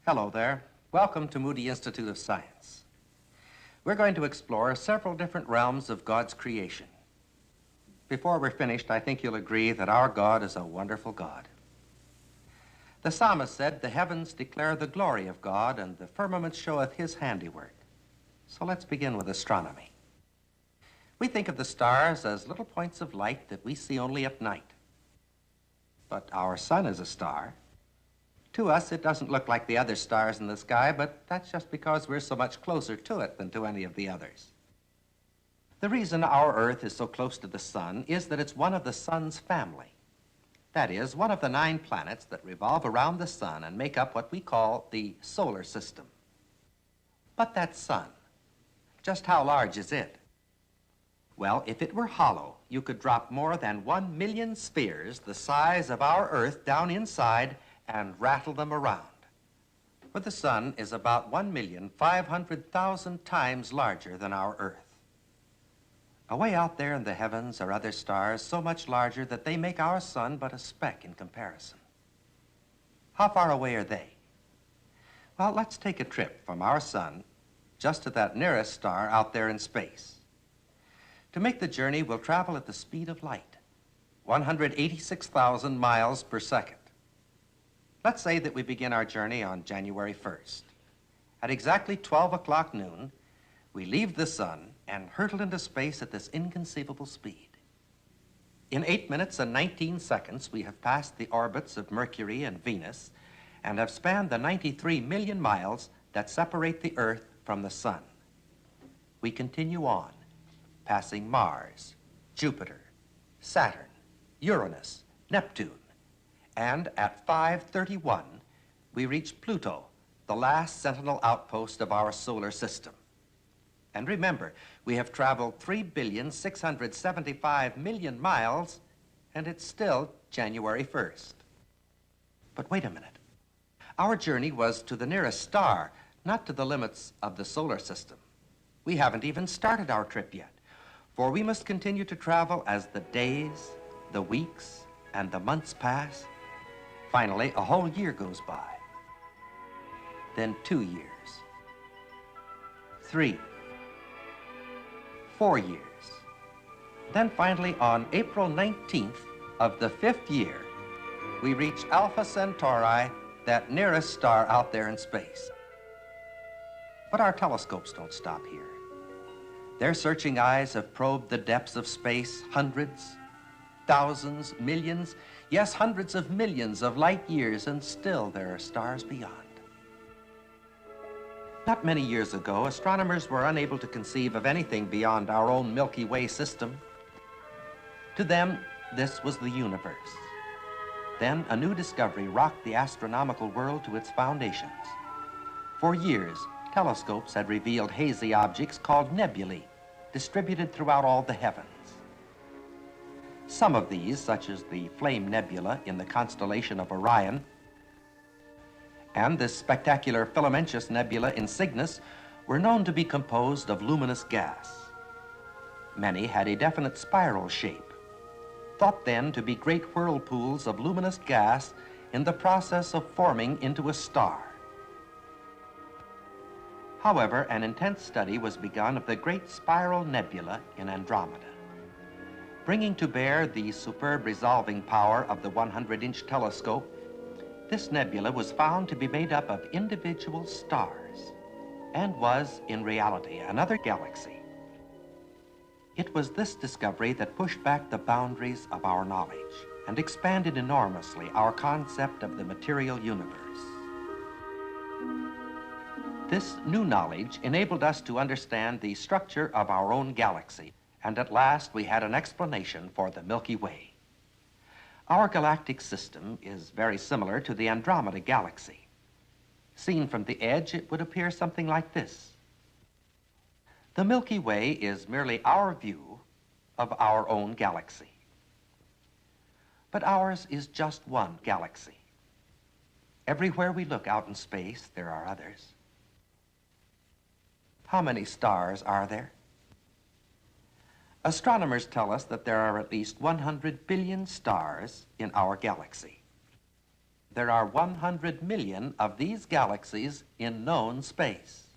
Hello there. Welcome to Moody Institute of Science. We're going to explore several different realms of God's creation. Before we're finished, I think you'll agree that our God is a wonderful God. The psalmist said, "The heavens declare the glory of God, and the firmament showeth his handiwork." So let's begin with astronomy. We think of the stars as little points of light that we see only at night. But our sun is a star. To us, it doesn't look like the other stars in the sky, but that's just because we're so much closer to it than to any of the others. The reason our Earth is so close to the sun is that it's one of the sun's family. That is, one of the 9 planets that revolve around the sun and make up what we call the solar system. But that sun, just how large is it? Well, if it were hollow, you could drop more than 1 million spheres the size of our Earth down inside and rattle them around. For the sun is about 1,500,000 times larger than our Earth. Away out there in the heavens are other stars so much larger that they make our sun but a speck in comparison. How far away are they? Well, let's take a trip from our sun just to that nearest star out there in space. To make the journey, we'll travel at the speed of light, 186,000 miles per second. Let's say that we begin our journey on January 1st. At exactly 12 o'clock noon, we leave the sun and hurtle into space at this inconceivable speed. In 8 minutes and 19 seconds, we have passed the orbits of Mercury and Venus and have spanned the 93 million miles that separate the Earth from the sun. We continue on, passing Mars, Jupiter, Saturn, Uranus, Neptune, and at 5:31, we reach Pluto, the last sentinel outpost of our solar system. And remember, we have traveled 3,675,000,000 miles, and it's still January 1st. But wait a minute. Our journey was to the nearest star, not to the limits of the solar system. We haven't even started our trip yet, for we must continue to travel as the days, the weeks, and the months pass. Finally, a whole year goes by. Then 2 years. 3. 4 years. Then finally, on April 19th of the 5th year, we reach Alpha Centauri, that nearest star out there in space. But our telescopes don't stop here. Their searching eyes have probed the depths of space hundreds, thousands, millions, yes, hundreds of millions of light years, and still there are stars beyond. Not many years ago, astronomers were unable to conceive of anything beyond our own Milky Way system. To them, this was the universe. Then a new discovery rocked the astronomical world to its foundations. For years, telescopes had revealed hazy objects called nebulae, distributed throughout all the heavens. Some of these, such as the Flame Nebula in the constellation of Orion, and this spectacular filamentous nebula in Cygnus, were known to be composed of luminous gas. Many had a definite spiral shape, thought then to be great whirlpools of luminous gas in the process of forming into a star. However, an intense study was begun of the great spiral nebula in Andromeda. Bringing to bear the superb resolving power of the 100-inch telescope, this nebula was found to be made up of individual stars and was, in reality, another galaxy. It was this discovery that pushed back the boundaries of our knowledge and expanded enormously our concept of the material universe. This new knowledge enabled us to understand the structure of our own galaxy, and at last we had an explanation for the Milky Way. Our galactic system is very similar to the Andromeda galaxy. Seen from the edge, it would appear something like this. The Milky Way is merely our view of our own galaxy. But ours is just one galaxy. Everywhere we look out in space, there are others. How many stars are there? Astronomers tell us that there are at least 100 billion stars in our galaxy. There are 100 million of these galaxies in known space.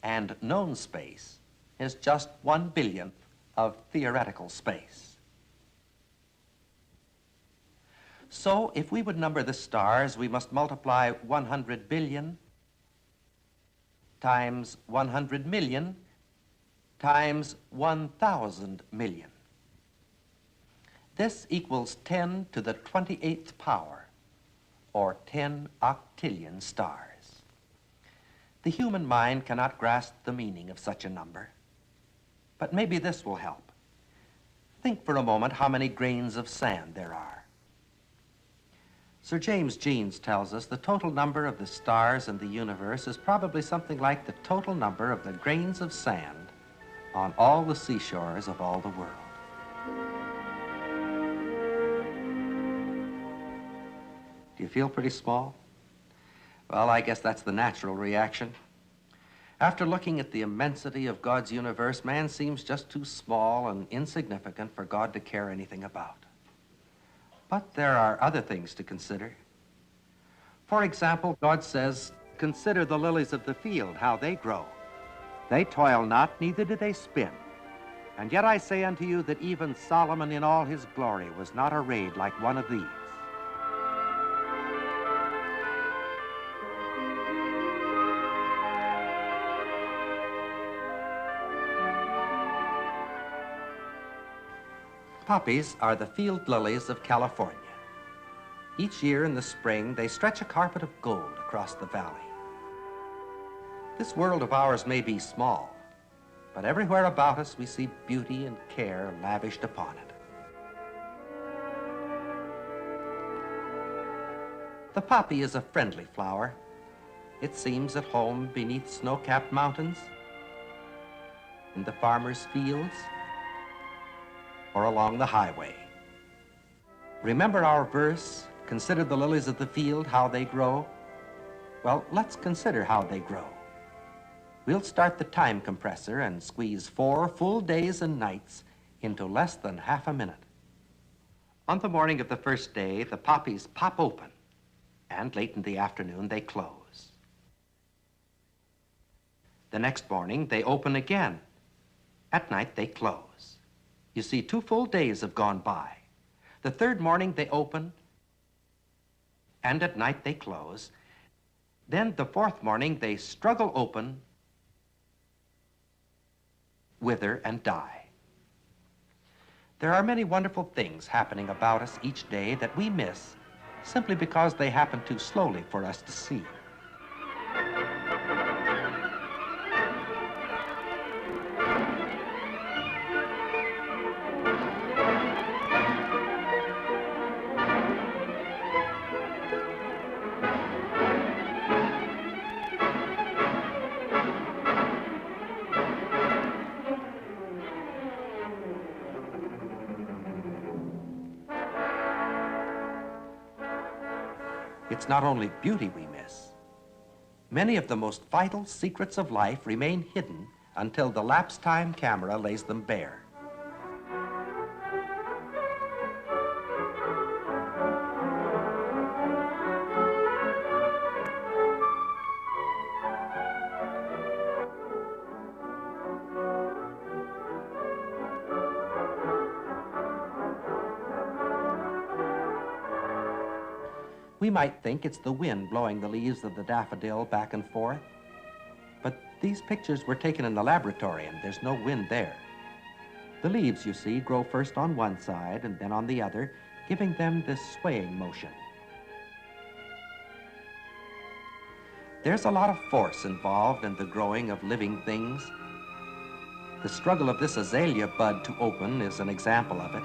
And known space is just 1/1000th of theoretical space. So if we would number the stars, we must multiply 100 billion times 100 million times 1,000 million. This equals 10 to the 28th power, or 10 octillion stars. The human mind cannot grasp the meaning of such a number, but maybe this will help. Think for a moment how many grains of sand there are. Sir James Jeans tells us the total number of the stars in the universe is probably something like the total number of the grains of sand on all the seashores of all the world. Do you feel pretty small? Well, I guess that's the natural reaction. After looking at the immensity of God's universe, man seems just too small and insignificant for God to care anything about. But there are other things to consider. For example, God says, "Consider the lilies of the field, how they grow. They toil not, neither do they spin. And yet I say unto you that even Solomon in all his glory was not arrayed like one of these." Poppies are the field lilies of California. Each year in the spring, they stretch a carpet of gold across the valley. This world of ours may be small, but everywhere about us we see beauty and care lavished upon it. The poppy is a friendly flower. It seems at home beneath snow-capped mountains, in the farmer's fields, or along the highway. Remember our verse, "Consider the lilies of the field, how they grow"? Well, let's consider how they grow. We'll start the time compressor and squeeze 4 full days and nights into less than half a minute. On the morning of the first day, the poppies pop open, and late in the afternoon, they close. The next morning, they open again. At night, they close. You see, 2 full days have gone by. The third morning they open, and at night they close. Then the fourth morning they struggle open, wither, and die. There are many wonderful things happening about us each day that we miss simply because they happen too slowly for us to see. It's not only beauty we miss. Many of the most vital secrets of life remain hidden until the lapse time camera lays them bare. We might think it's the wind blowing the leaves of the daffodil back and forth, but these pictures were taken in the laboratory and there's no wind there. The leaves, you see, grow first on one side and then on the other, giving them this swaying motion. There's a lot of force involved in the growing of living things. The struggle of this azalea bud to open is an example of it.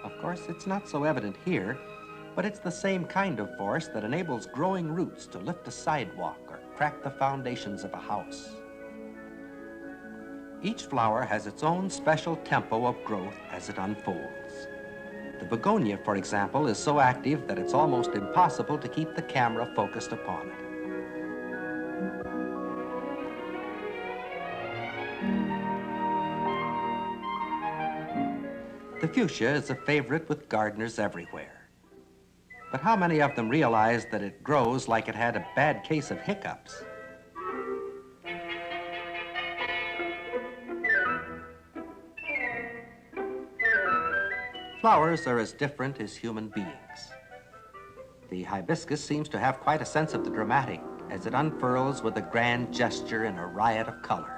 Of course, it's not so evident here, but it's the same kind of force that enables growing roots to lift a sidewalk or crack the foundations of a house. Each flower has its own special tempo of growth as it unfolds. The begonia, for example, is so active that it's almost impossible to keep the camera focused upon it. The fuchsia is a favorite with gardeners everywhere. But how many of them realize that it grows like it had a bad case of hiccups? Flowers are as different as human beings. The hibiscus seems to have quite a sense of the dramatic as it unfurls with a grand gesture in a riot of color.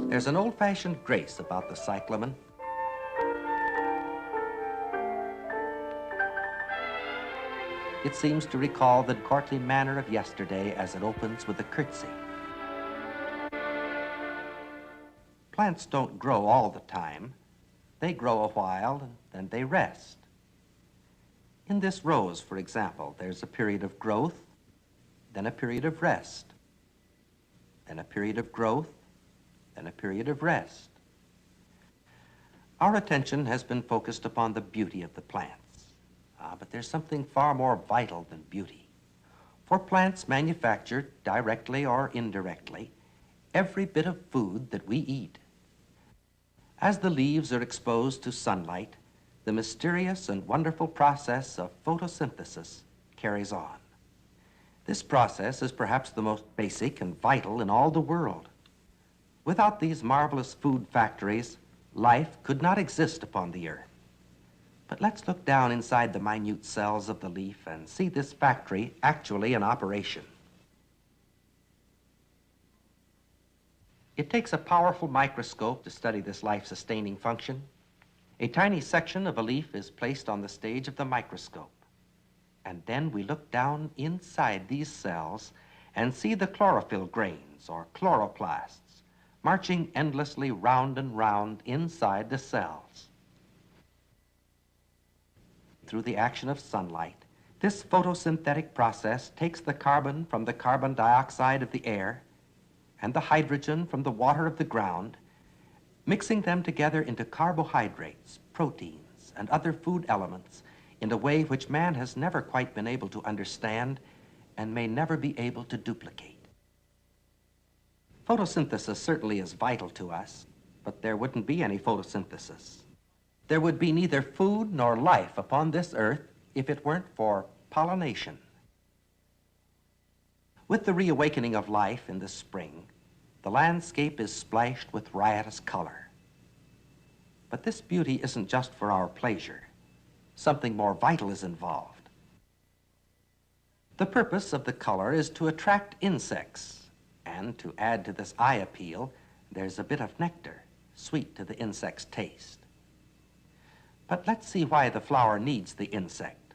There's an old-fashioned grace about the cyclamen. It seems to recall the courtly manner of yesterday as it opens with a curtsy. Plants don't grow all the time. They grow a while and then they rest. In this rose, for example, there's a period of growth, then a period of rest, then a period of growth, then a period of rest. Our attention has been focused upon the beauty of the plants. But there's something far more vital than beauty. For plants manufacture, directly or indirectly, every bit of food that we eat. As the leaves are exposed to sunlight, the mysterious and wonderful process of photosynthesis carries on. This process is perhaps the most basic and vital in all the world. Without these marvelous food factories, life could not exist upon the earth. But let's look down inside the minute cells of the leaf and see this factory actually in operation. It takes a powerful microscope to study this life-sustaining function. A tiny section of a leaf is placed on the stage of the microscope. And then we look down inside these cells and see the chlorophyll grains, or chloroplasts, marching endlessly round and round inside the cells. Through the action of sunlight, this photosynthetic process takes the carbon from the carbon dioxide of the air and the hydrogen from the water of the ground, mixing them together into carbohydrates, proteins, and other food elements in a way which man has never quite been able to understand and may never be able to duplicate. Photosynthesis certainly is vital to us, but there wouldn't be any photosynthesis. There would be neither food nor life upon this earth if it weren't for pollination. With the reawakening of life in the spring, the landscape is splashed with riotous color. But this beauty isn't just for our pleasure. Something more vital is involved. The purpose of the color is to attract insects, and to add to this eye appeal, there's a bit of nectar, sweet to the insect's taste. But let's see why the flower needs the insect.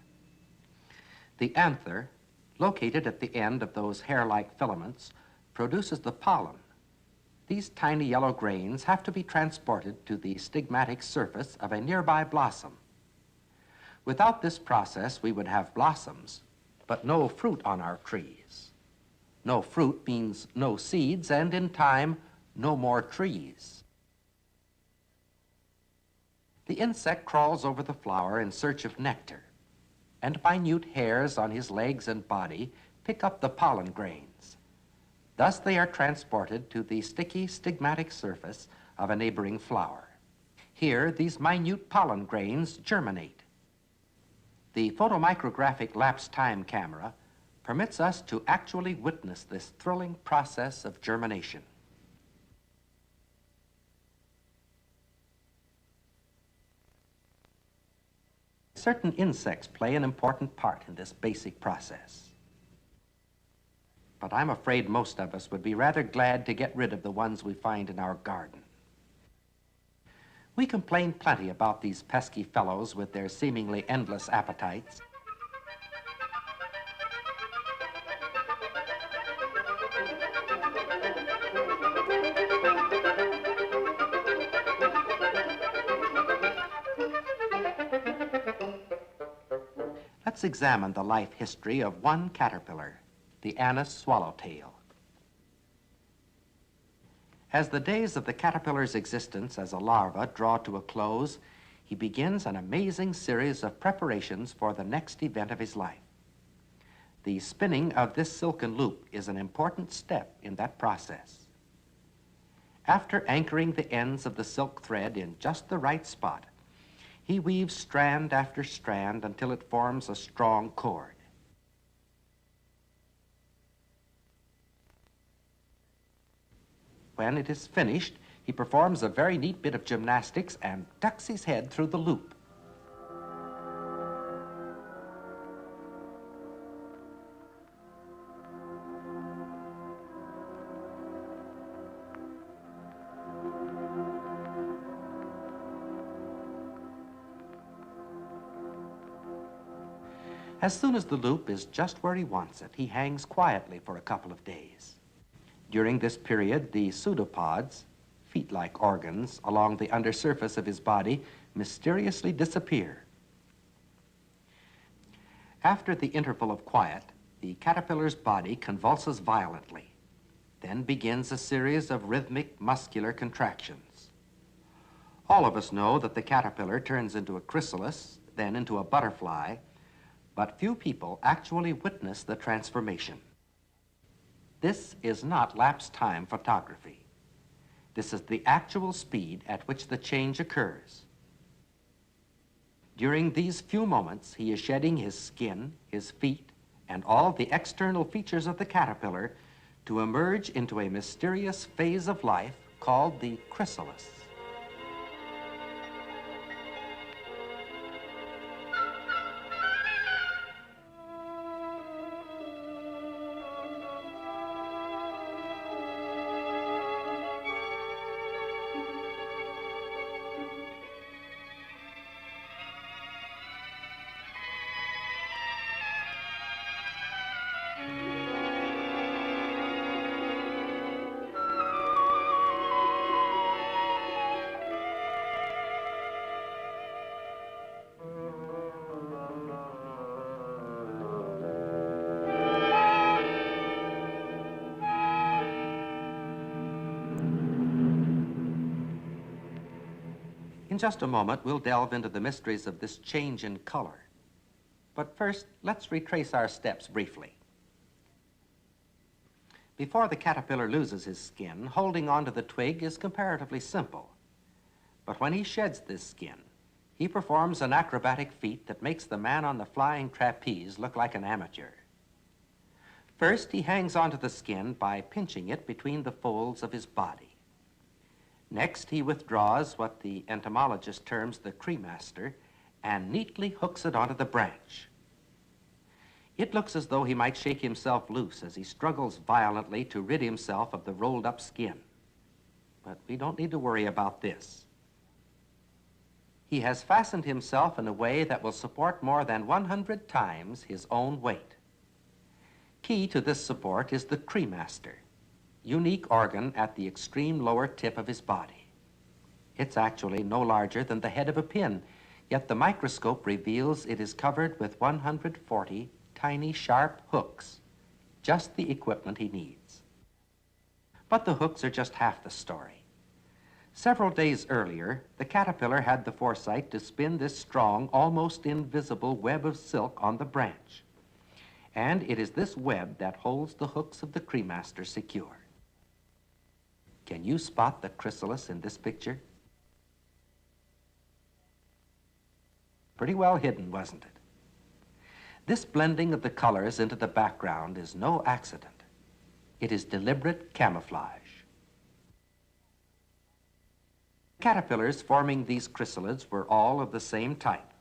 The anther, located at the end of those hair-like filaments, produces the pollen. These tiny yellow grains have to be transported to the stigmatic surface of a nearby blossom. Without this process, we would have blossoms, but no fruit on our trees. No fruit means no seeds, and in time, no more trees. The insect crawls over the flower in search of nectar, and minute hairs on his legs and body pick up the pollen grains. Thus they are transported to the sticky stigmatic surface of a neighboring flower. Here, these minute pollen grains germinate. The photomicrographic lapse time camera permits us to actually witness this thrilling process of germination. Certain insects play an important part in this basic process. But I'm afraid most of us would be rather glad to get rid of the ones we find in our garden. We complain plenty about these pesky fellows with their seemingly endless appetites. Let's examine the life history of one caterpillar, the anise swallowtail. As the days of the caterpillar's existence as a larva draw to a close, he begins an amazing series of preparations for the next event of his life. The spinning of this silken loop is an important step in that process. After anchoring the ends of the silk thread in just the right spot, he weaves strand after strand until it forms a strong cord. When it is finished, he performs a very neat bit of gymnastics and ducks his head through the loop. As soon as the loop is just where he wants it, he hangs quietly for a couple of days. During this period, the pseudopods, feet-like organs along the undersurface of his body, mysteriously disappear. After the interval of quiet, the caterpillar's body convulses violently. Then begins a series of rhythmic muscular contractions. All of us know that the caterpillar turns into a chrysalis, then into a butterfly, but few people actually witness the transformation. This is not lapse time photography. This is the actual speed at which the change occurs. During these few moments, he is shedding his skin, his feet, and all the external features of the caterpillar to emerge into a mysterious phase of life called the chrysalis. In just a moment, we'll delve into the mysteries of this change in color. But first, let's retrace our steps briefly. Before the caterpillar loses his skin, holding onto the twig is comparatively simple. But when he sheds this skin, he performs an acrobatic feat that makes the man on the flying trapeze look like an amateur. First, he hangs onto the skin by pinching it between the folds of his body. Next, he withdraws what the entomologist terms the cremaster and neatly hooks it onto the branch. It looks as though he might shake himself loose as he struggles violently to rid himself of the rolled up skin. But we don't need to worry about this. He has fastened himself in a way that will support more than 100 times his own weight. Key to this support is the cremaster, unique organ at the extreme lower tip of his body. It's actually no larger than the head of a pin, yet the microscope reveals it is covered with 140 tiny sharp hooks, just the equipment he needs. But the hooks are just half the story. Several days earlier, the caterpillar had the foresight to spin this strong, almost invisible web of silk on the branch. And it is this web that holds the hooks of the cremaster secure. Can you spot the chrysalis in this picture? Pretty well hidden, wasn't it? This blending of the colors into the background is no accident. It is deliberate camouflage. Caterpillars forming these chrysalids were all of the same type,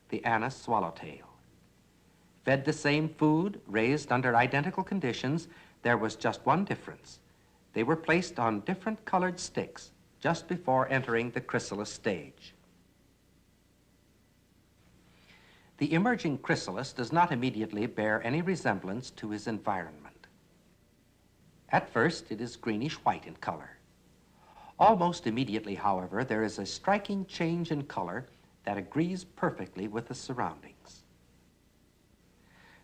the Anis swallowtail. Fed the same food, raised under identical conditions, there was just one difference. They were placed on different colored sticks just before entering the chrysalis stage. The emerging chrysalis does not immediately bear any resemblance to his environment. At first, it is greenish-white in color. Almost immediately, however, there is a striking change in color that agrees perfectly with the surroundings.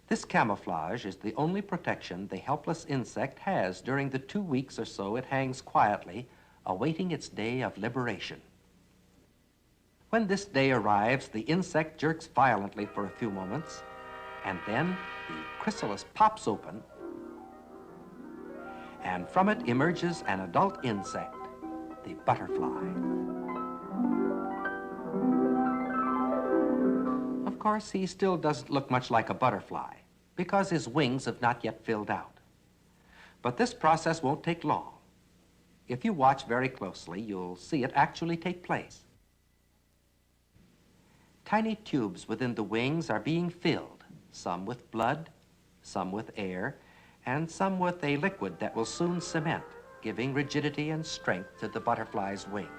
This camouflage is the only protection the helpless insect has during the 2 weeks or so it hangs quietly, awaiting its day of liberation. When this day arrives, the insect jerks violently for a few moments, and then the chrysalis pops open, and from it emerges an adult insect, the butterfly. Of course, he still doesn't look much like a butterfly because his wings have not yet filled out. But this process won't take long. If you watch very closely, you'll see it actually take place. Tiny tubes within the wings are being filled, some with blood, some with air, and some with a liquid that will soon cement, giving rigidity and strength to the butterfly's wings.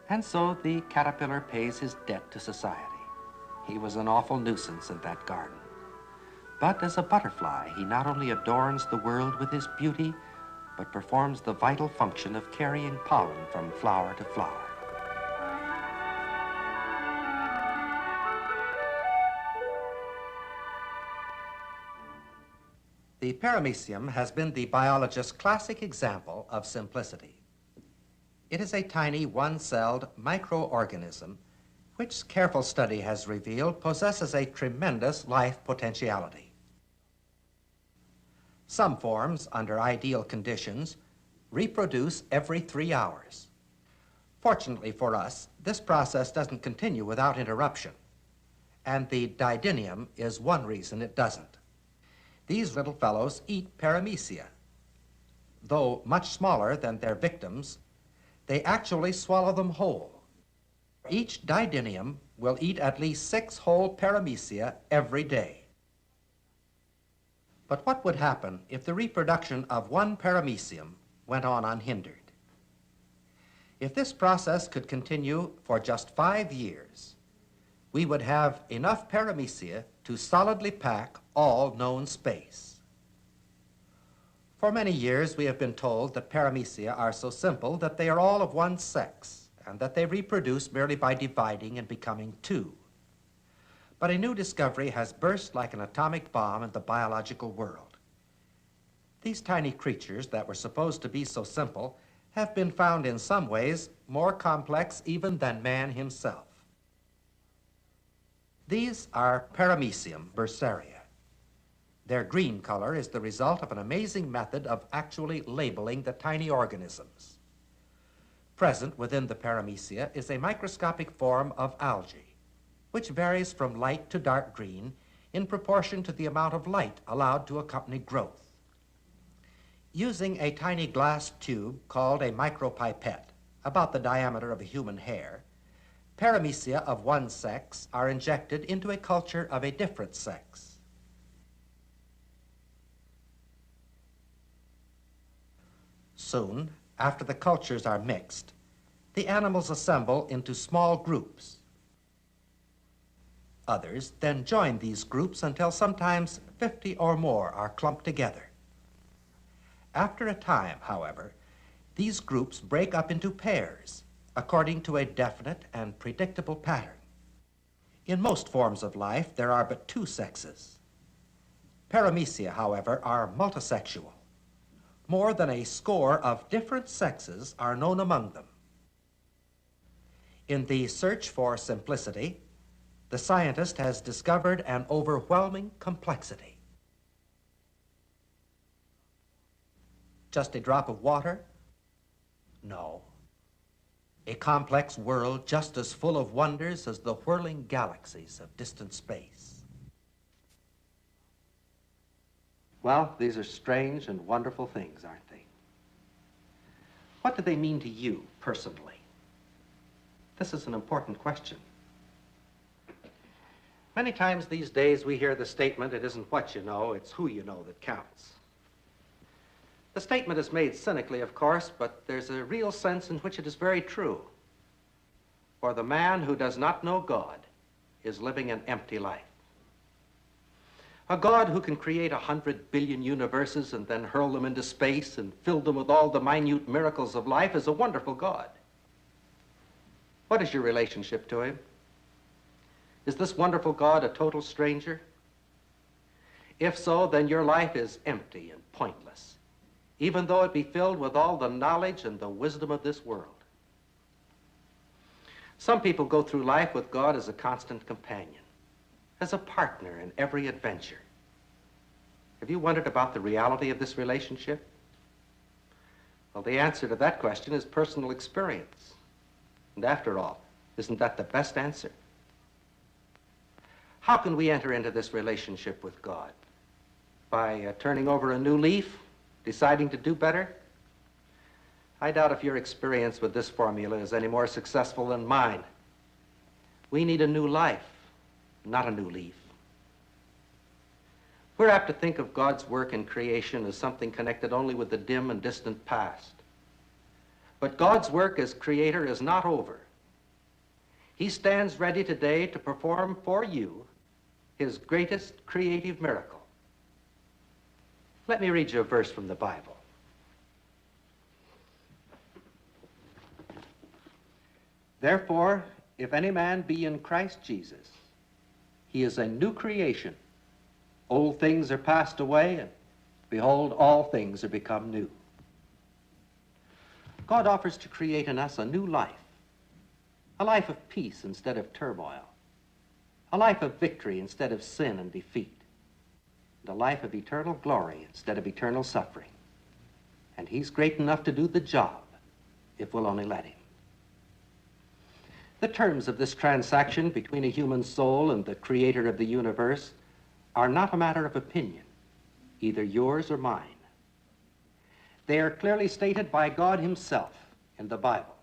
And so the caterpillar pays his debt to society. He was an awful nuisance in that garden. But as a butterfly, he not only adorns the world with his beauty, but performs the vital function of carrying pollen from flower to flower. The paramecium has been the biologist's classic example of simplicity. It is a tiny one-celled microorganism which careful study has revealed possesses a tremendous life potentiality. Some forms, under ideal conditions, reproduce every 3 hours. Fortunately for us, this process doesn't continue without interruption, and the didymium is one reason it doesn't. These little fellows eat paramecia. Though much smaller than their victims, they actually swallow them whole. Each didymium will eat at least 6 whole paramecia every day. But what would happen if the reproduction of one paramecium went on unhindered? If this process could continue for just 5 years, we would have enough paramecia to solidly pack all known space. For many years, we have been told that paramecia are so simple that they are all of one sex and that they reproduce merely by dividing and becoming 2. But a new discovery has burst like an atomic bomb in the biological world. These tiny creatures that were supposed to be so simple have been found in some ways more complex even than man himself. These are paramecium bursaria. Their green color is the result of an amazing method of actually labeling the tiny organisms. Present within the paramecia is a microscopic form of algae, which varies from light to dark green in proportion to the amount of light allowed to accompany growth. Using a tiny glass tube called a micropipette, about the diameter of a human hair, paramecia of one sex are injected into a culture of a different sex. Soon, after the cultures are mixed, the animals assemble into small groups. Others then join these groups until sometimes 50 or more are clumped together. After a time, however, these groups break up into pairs according to a definite and predictable pattern. In most forms of life, there are but 2 sexes. Paramecia, however, are multisexual. More than a score of different sexes are known among them. In the search for simplicity, the scientist has discovered an overwhelming complexity. Just a drop of water? No. A complex world just as full of wonders as the whirling galaxies of distant space. Well, these are strange and wonderful things, aren't they? What do they mean to you personally? This is an important question. Many times these days we hear the statement, it isn't what you know, it's who you know that counts. The statement is made cynically, of course, but there's a real sense in which it is very true. For the man who does not know God is living an empty life. A God who can create 100 billion universes and then hurl them into space and fill them with all the minute miracles of life is a wonderful God. What is your relationship to him? Is this wonderful God a total stranger? If so, then your life is empty and pointless, even though it be filled with all the knowledge and the wisdom of this world. Some people go through life with God as a constant companion, as a partner in every adventure. Have you wondered about the reality of this relationship? Well, the answer to that question is personal experience. And after all, isn't that the best answer? How can we enter into this relationship with God? By turning over a new leaf, deciding to do better? I doubt if your experience with this formula is any more successful than mine. We need a new life, not a new leaf. We're apt to think of God's work in creation as something connected only with the dim and distant past. But God's work as creator is not over. He stands ready today to perform for you his greatest creative miracle. Let me read you a verse from the Bible. Therefore, if any man be in Christ Jesus, he is a new creation. Old things are passed away, and behold, all things are become new. God offers to create in us a new life, a life of peace instead of turmoil, a life of victory instead of sin and defeat, and a life of eternal glory instead of eternal suffering. And he's great enough to do the job if we'll only let him. The terms of this transaction between a human soul and the creator of the universe are not a matter of opinion, either yours or mine. They are clearly stated by God himself in the Bible,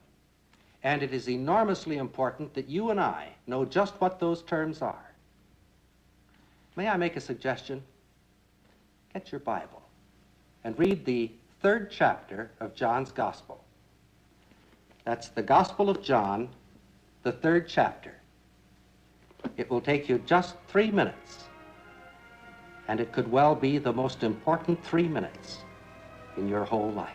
and it is enormously important that you and I know just what those terms are. May I make a suggestion? Get your Bible and read the 3rd chapter of John's Gospel. That's the Gospel of John, the 3rd chapter. It will take you just 3 minutes, and it could well be the most important 3 minutes in your whole life.